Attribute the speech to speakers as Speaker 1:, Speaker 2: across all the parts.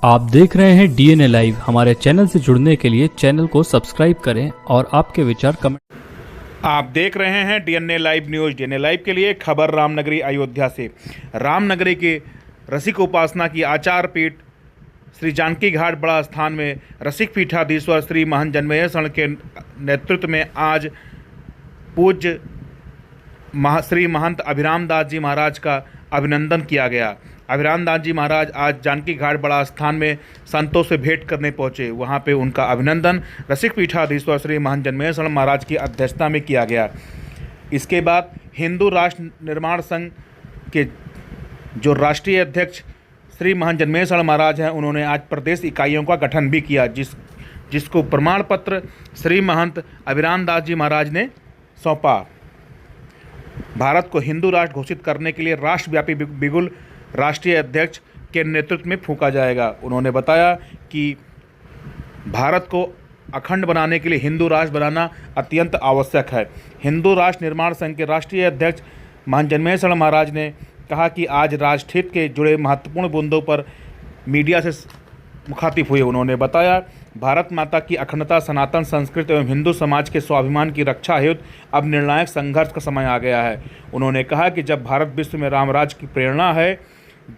Speaker 1: आप देख रहे हैं डीएनए लाइव। हमारे चैनल से जुड़ने के लिए चैनल को सब्सक्राइब करें और आपके विचार कमेंट।
Speaker 2: आप देख रहे हैं DNA live news. DNA live के लिए खबर रामनगरी अयोध्या से। रामनगरी के रसिक उपासना की आचार पीठ श्री जानकी घाट बड़ा स्थान में रसिक पीठाधीश्वर श्री महंत जन्मेजय के नेतृत्व में आज पूज्य श्री महंत अभिराम दास जी महाराज का अभिनंदन किया गया। अभिराम दास जी महाराज आज जानकी घाट बड़ा स्थान में संतों से भेंट करने पहुंचे। वहां पे उनका अभिनंदन रसिक पीठाधीश्वर श्री महंत जन्मेजय महाराज की अध्यक्षता में किया गया। इसके बाद हिंदू राष्ट्र निर्माण संघ के जो राष्ट्रीय अध्यक्ष श्री महंत जन्मेजय महाराज हैं, उन्होंने आज प्रदेश इकाइयों का गठन भी किया, जिसको प्रमाण पत्र श्री महंत अभिराम दास जी महाराज ने सौंपा। भारत को हिंदू राष्ट्र घोषित करने के लिए राष्ट्रव्यापी बिगुल राष्ट्रीय अध्यक्ष के नेतृत्व में फूंका जाएगा। उन्होंने बताया कि भारत को अखंड बनाने के लिए हिंदू राष्ट्र बनाना अत्यंत आवश्यक है। हिंदू राष्ट्र निर्माण संघ के राष्ट्रीय अध्यक्ष महंत जन्मेजय महाराज ने कहा कि आज राष्ट्रहित के जुड़े महत्वपूर्ण मुद्दों पर मीडिया से मुखातिब हुए। उन्होंने बताया, भारत माता की अखंडता, सनातन संस्कृति एवं हिंदू समाज के स्वाभिमान की रक्षा हेतु अब निर्णायक संघर्ष का समय आ गया है। उन्होंने कहा कि जब भारत विश्व में रामराज की प्रेरणा है,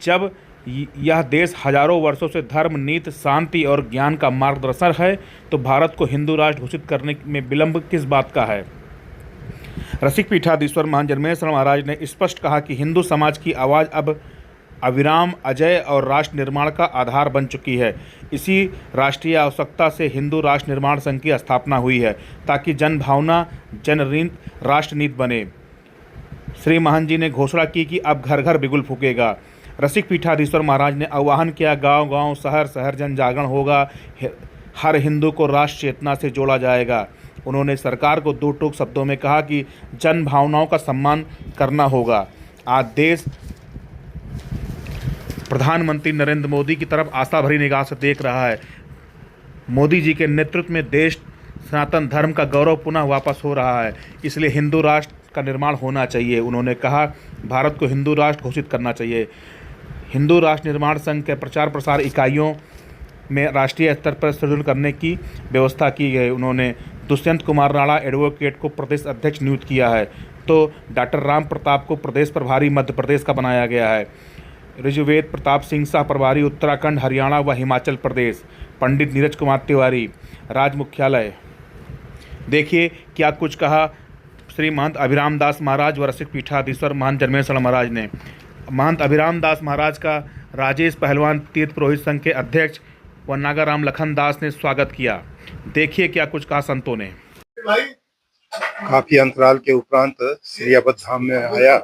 Speaker 2: जब यह देश हजारों वर्षों से धर्म, नीति, शांति और ज्ञान का मार्गदर्शक है, तो भारत को हिंदू राष्ट्र घोषित करने में विलंब किस बात का है। रसिक पीठाधीश्वर महंत जन्मेजय महाराज ने स्पष्ट कहा कि हिंदू समाज की आवाज़ अब अविराम, अजय और राष्ट्र निर्माण का आधार बन चुकी है। इसी राष्ट्रीय आवश्यकता से हिंदू राष्ट्र निर्माण संघ की स्थापना हुई है, ताकि जन भावना जननीत राष्ट्र नीति बने। श्री महंत जी ने घोषणा की कि अब घर घर बिगुल फूकेगा। रसिक पीठाधीश्वर महाराज ने आह्वान किया, गांव गांव, शहर शहर जन जागरण होगा, हर हिंदू को राष्ट्र चेतना से जोड़ा जाएगा। उन्होंने सरकार को दो टूक शब्दों में कहा कि जन भावनाओं का सम्मान करना होगा। आज देश प्रधानमंत्री नरेंद्र मोदी की तरफ आशा भरी निगाह से देख रहा है। मोदी जी के नेतृत्व में देश सनातन धर्म का गौरव पुनः वापस हो रहा है, इसलिए हिंदू राष्ट्र का निर्माण होना चाहिए। उन्होंने कहा, भारत को हिंदू राष्ट्र घोषित करना चाहिए। हिंदू राष्ट्र निर्माण संघ के प्रचार प्रसार इकाइयों में राष्ट्रीय स्तर पर सृजन करने की व्यवस्था की गई। उन्होंने दुष्यंत कुमार राणा एडवोकेट को प्रदेश अध्यक्ष नियुक्त किया है, तो डॉक्टर राम प्रताप को प्रदेश प्रभारी मध्य प्रदेश का बनाया गया है। ऋजुवेद प्रताप सिंह शाह प्रभारी उत्तराखंड, हरियाणा व हिमाचल प्रदेश। पंडित नीरज कुमार तिवारी राज मुख्यालय। देखिए क्या कुछ कहा श्री महंत अभिराम दास महाराज व रसिक पीठाधीश्वर महंत जन्मेजय महाराज ने। महंत अभिराम दास महाराज का राजेश पहलवान तीर्थ पुरोहित संघ के अध्यक्ष व नागाराम लखन दास ने स्वागत किया। देखिए क्या कुछ कहा संतों ने।
Speaker 3: काफी अंतराल के उपरांत श्री अवध धाम में आया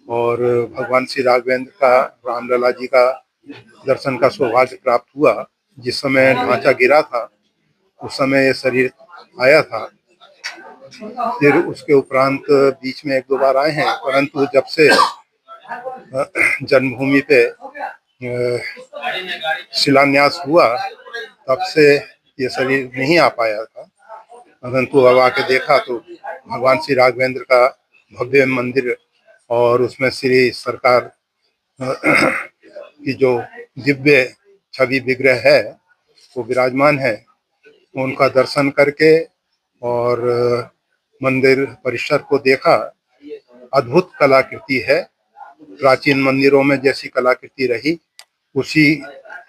Speaker 3: और भगवान श्री राघवेंद्र का, रामलला जी का दर्शन का सौभाग्य प्राप्त हुआ। जिस समय ढांचा गिरा था उस समय ये शरीर आया था। फिर उसके उपरांत बीच में एक दो बार आए हैं, परंतु जब से जन्मभूमि पे शिलान्यास हुआ तब से ये शरीर नहीं आ पाया था। परंतु अब आके देखा तो भगवान श्री राघवेंद्र का भव्य मंदिर और उसमें श्री सरकार की जो दिव्य छवि विग्रह है वो विराजमान है। उनका दर्शन करके और मंदिर परिसर को देखा। अद्भुत कलाकृति है। प्राचीन मंदिरों में जैसी कलाकृति रही उसी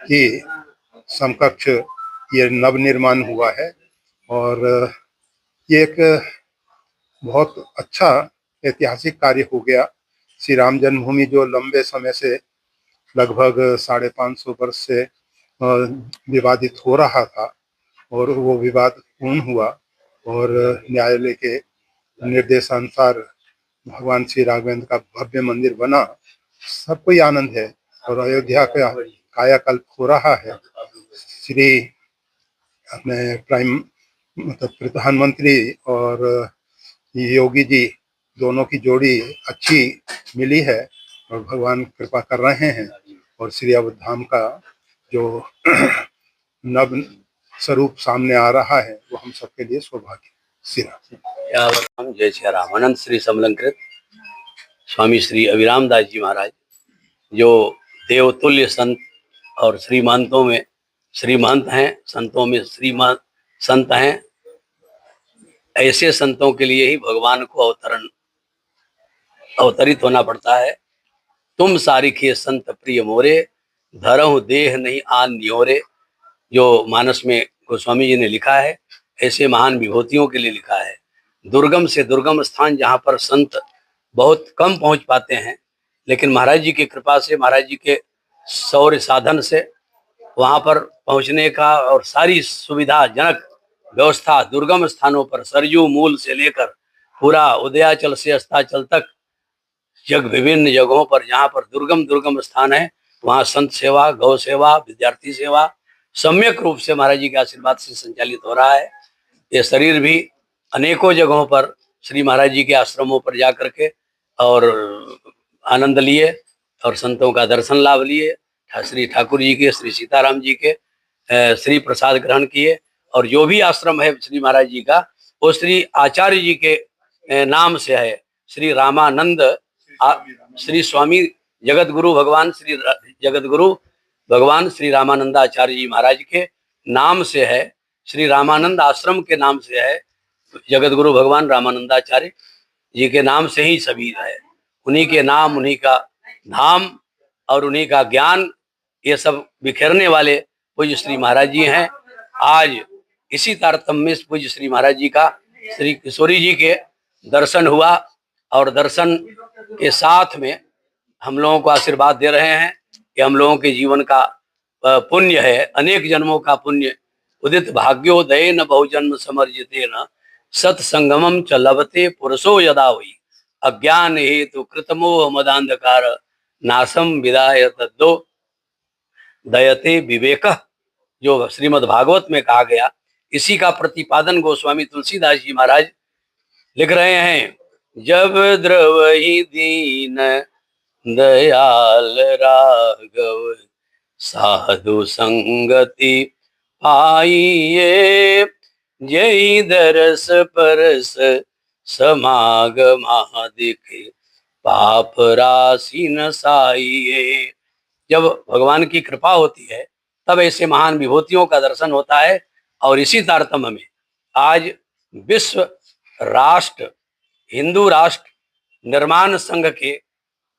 Speaker 3: की समकक्ष ये नवनिर्माण हुआ है और ये एक बहुत अच्छा ऐतिहासिक कार्य हो गया। श्री राम जन्मभूमि जो लंबे समय से लगभग 550 वर्ष से विवादित हो रहा था और वो विवाद पूर्ण हुआ और न्यायालय के निर्देशानुसार भगवान श्री राघवेंद्र का भव्य मंदिर बना। सबको ही आनंद है और अयोध्या का कायाकल्प हो रहा है। श्री अपने प्रधानमंत्री और योगी जी दोनों की जोड़ी अच्छी मिली है और भगवान कृपा कर रहे हैं और श्री अवध धाम का जो नव स्वरूप सामने आ रहा है वो हम सबके लिए सौभाग्य। श्री राम।
Speaker 4: जय श्री राम। अनंत श्री समलंकृत स्वामी श्री अभिराम दास जी महाराज जो देवतुल्य संत और श्रीमंतों में श्रीमंत हैं, संतों में श्रीमंत संत हैं। ऐसे संतों के लिए ही भगवान को अवतरित होना पड़ता है। तुम सारिखे संत प्रिय मोरे, धरहु देह नहीं आन न्योरे, जो मानस में गोस्वामी जी ने लिखा है, ऐसे महान विभूतियों के लिए लिखा है। दुर्गम से दुर्गम स्थान जहाँ पर संत बहुत कम पहुँच पाते हैं, लेकिन महाराज जी की कृपा से, महाराज जी के शौर्य साधन से वहाँ पर पहुँचने का और सारी सुविधाजनक व्यवस्था दुर्गम स्थानों पर, सरयू मूल से लेकर पूरा उदयाचल से अस्ताचल तक विभिन्न जगहों पर जहाँ पर दुर्गम स्थान है, वहाँ संत सेवा, गौ सेवा, विद्यार्थी सेवा सम्यक रूप से महाराज जी के आशीर्वाद से संचालित हो रहा है। ये शरीर भी अनेकों जगहों पर श्री महाराज जी के आश्रमों पर जा करके और आनंद लिए और संतों का दर्शन लाभ लिए, श्री ठाकुर जी के, श्री सीताराम जी के श्री प्रसाद ग्रहण किए। और जो भी आश्रम है श्री महाराज जी का, वो श्री आचार्य जी के नाम से है। श्री रामानंद श्री स्वामी जगत गुरु भगवान श्री जगत गुरु भगवान श्री रामानंदाचार्य जी महाराज के नाम से है, श्री रामानंद आश्रम के नाम से है। जगत गुरु भगवान रामानंदाचार्य जी के नाम से ही सभी है। उन्हीं के नाम, उन्हीं का धाम और उन्हीं का ज्ञान, ये सब बिखेरने वाले पूज्य श्री महाराज जी हैं। आज इसी तारतम्य में पूज्य श्री महाराज जी का श्री किशोरी जी के दर्शन हुआ और दर्शन के साथ में हम लोगों को आशीर्वाद दे रहे हैं कि हम लोगों के जीवन का पुण्य है, अनेक जन्मों का पुण्य। उदित भाग्योदय न बहुजन्म समर्जिते न सत्संगमम च लभते पुरुषो यदा हुई अज्ञान हेतु कृतमोह मदांधकार नासम विदाय तद्दो दयते विवेक, जो श्रीमद् भागवत में कहा गया। इसी का प्रतिपादन गोस्वामी तुलसीदास जी महाराज लिख रहे हैं। जब द्रवहि दीन दयाल राघव साधु संगति पाइये, जय दरस परस समागमादिके पाप राशि न साइये। जब भगवान की कृपा होती है तब ऐसे महान विभूतियों का दर्शन होता है। और इसी तारतम्य में आज विश्व राष्ट्र हिंदू राष्ट्र निर्माण संघ के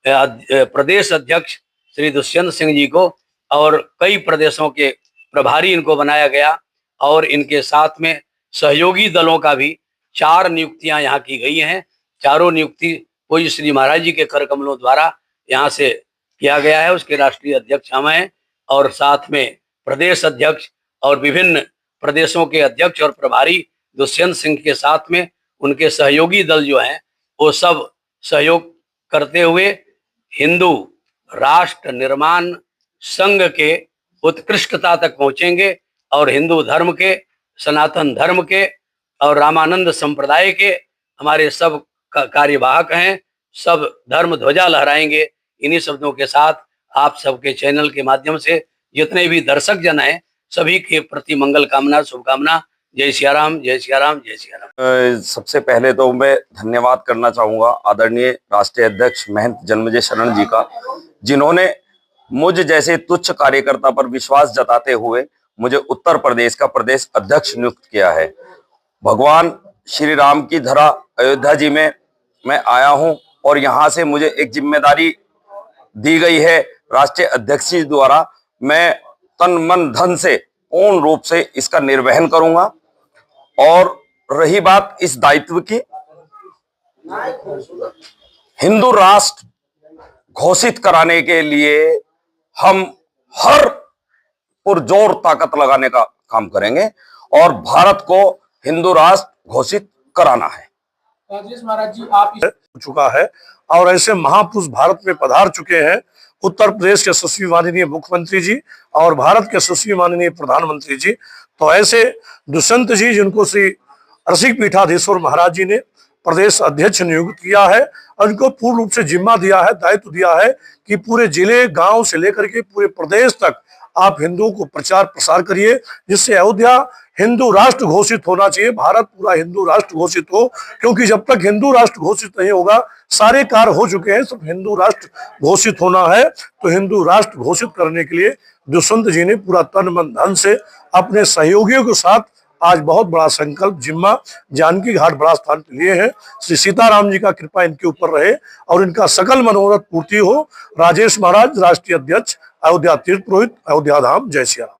Speaker 4: प्रदेश अध्यक्ष श्री दुष्यंत सिंह जी को और कई प्रदेशों के प्रभारी इनको बनाया गया और इनके साथ में सहयोगी दलों का भी 4 नियुक्तियां यहाँ की गई हैं। चारों नियुक्ति पूज्य श्री महाराज जी के कर कमलों द्वारा यहाँ से किया गया है। उसके राष्ट्रीय अध्यक्ष हम हैं और साथ में प्रदेश अध्यक्ष और विभिन्न प्रदेशों के अध्यक्ष और प्रभारी दुष्यंत सिंह के साथ में उनके सहयोगी दल जो हैं वो सब सहयोग करते हुए हिंदू राष्ट्र निर्माण संघ के उत्कृष्टता तक पहुंचेंगे और हिंदू धर्म के, सनातन धर्म के और रामानंद संप्रदाय के हमारे सब कार्यवाहक हैं, सब धर्म ध्वजा लहराएंगे। इन्हीं शब्दों के साथ आप सबके चैनल के माध्यम से जितने भी दर्शक जन हैं सभी के प्रति मंगल कामना, शुभकामना। जय सिया राम, जय सिया राम, जय सिया राम।
Speaker 5: सबसे पहले तो मैं धन्यवाद करना चाहूंगा आदरणीय राष्ट्रीय अध्यक्ष महंत जन्मेजय शरण जी का, जिन्होंने मुझ जैसे तुच्छ कार्यकर्ता पर विश्वास जताते हुए मुझे उत्तर प्रदेश का प्रदेश अध्यक्ष नियुक्त किया है। भगवान श्री राम की धरा अयोध्या जी में मैं आया हूं और यहां से मुझे एक जिम्मेदारी दी गई है राष्ट्रीय अध्यक्ष जी द्वारा। मैं तन मन धन से पूर्ण रूप से इसका निर्वहन करूंगा। और रही बात इस दायित्व की, हिंदू राष्ट्र घोषित कराने के लिए हम हर पुरजोर ताकत लगाने का काम करेंगे और भारत को हिंदू राष्ट्र घोषित कराना है।
Speaker 6: राजेश महाराज जी, आप चुका है और ऐसे महापुरुष भारत में पधार चुके हैं। उत्तर प्रदेश के यशस्वी माननीय मुख्यमंत्री जी और भारत के यशस्वी माननीय प्रधानमंत्री जी, तो ऐसे दुष्यंत जी जिनको श्री रसिक पीठाधीश्वर महाराज जी ने प्रदेश अध्यक्ष नियुक्त किया है उनको पूर्ण रूप से जिम्मा दिया है, दायित्व दिया है कि पूरे जिले, गांव से लेकर के पूरे प्रदेश तक आप हिंदुओं को प्रचार प्रसार करिए, जिससे अयोध्या हिंदू राष्ट्र घोषित होना चाहिए, भारत पूरा हिंदू राष्ट्र घोषित हो। क्योंकि जब तक हिंदू राष्ट्र घोषित नहीं होगा, सारे कार्य हो चुके हैं, सिर्फ हिंदू राष्ट्र घोषित होना है। तो हिंदू राष्ट्र घोषित करने के लिए दुष्यंत जी ने पूरा तन मन धन से अपने सहयोगियों के साथ आज बहुत बड़ा संकल्प जिम्मा जानकी घाट बड़ा स्थान पे लिए हैं। श्री सीताराम जी का कृपा इनके ऊपर रहे और इनका सकल मनोरथ पूर्ति हो। राजेश महाराज, राष्ट्रीय अध्यक्ष, अयोध्या तीर्थ पुरोहित, अयोध्या धाम। जय सिया राम।